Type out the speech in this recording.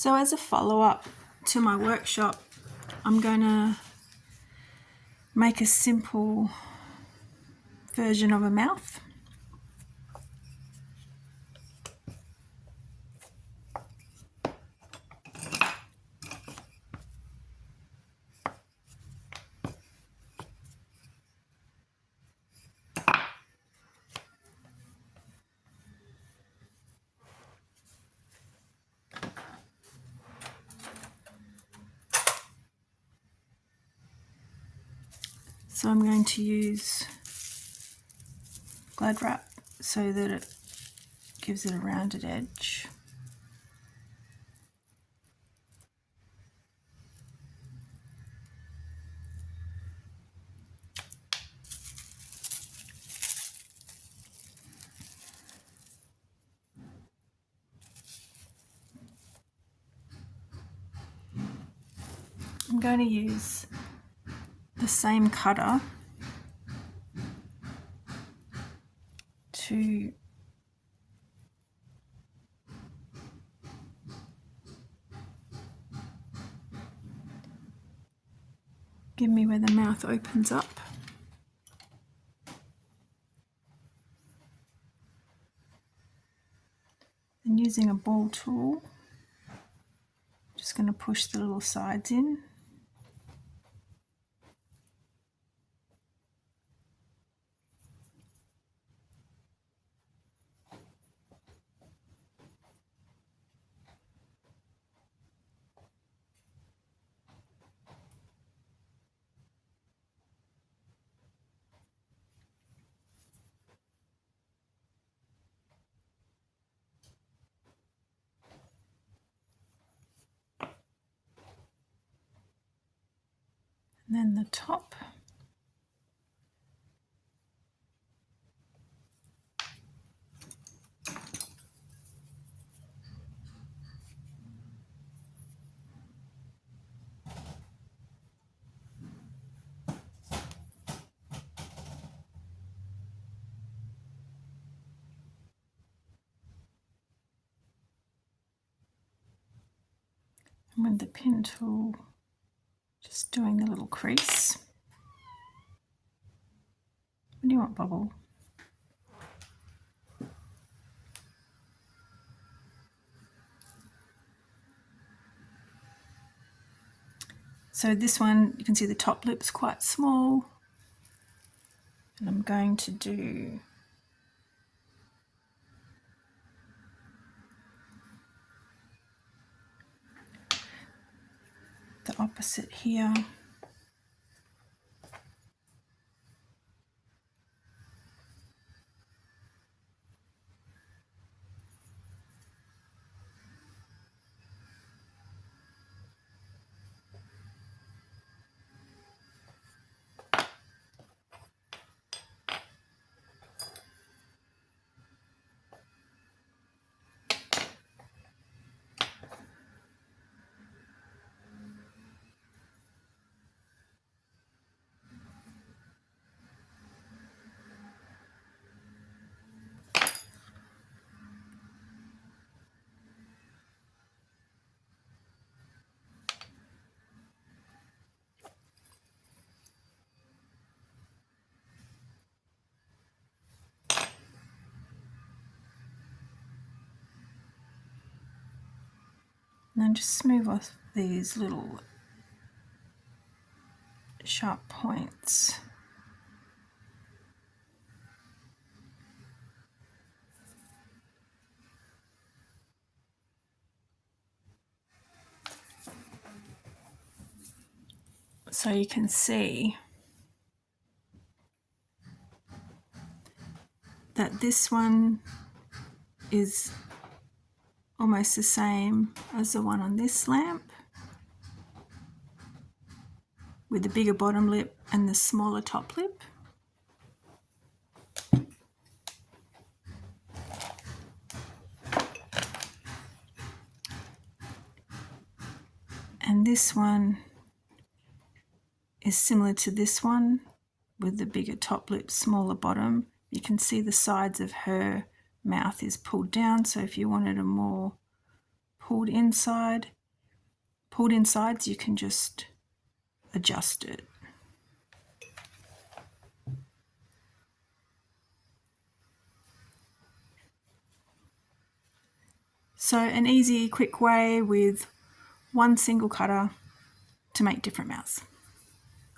So as a follow-up to my workshop, I'm going to make a simple version of a mouth. So I'm going to use Glad wrap so that it gives it a rounded edge. I'm going to use the same cutter to give me where the mouth opens up. And using a ball tool, just going to push the little sides in. And then the top. And with the pin tool, just doing the little crease. What do you want, Bubble? So this one, you can see the top lip's quite small. And I'm going to do the opposite here. And then just smooth off these little sharp points. So you can see that this one is almost the same as the one on this lamp, with the bigger bottom lip and the smaller top lip. And this one is similar to this one, with the bigger top lip, smaller bottom. You can see the sides of her mouth is pulled down, so if you wanted a more pulled insides, you can just adjust it. So an easy, quick way with one single cutter to make different mouths.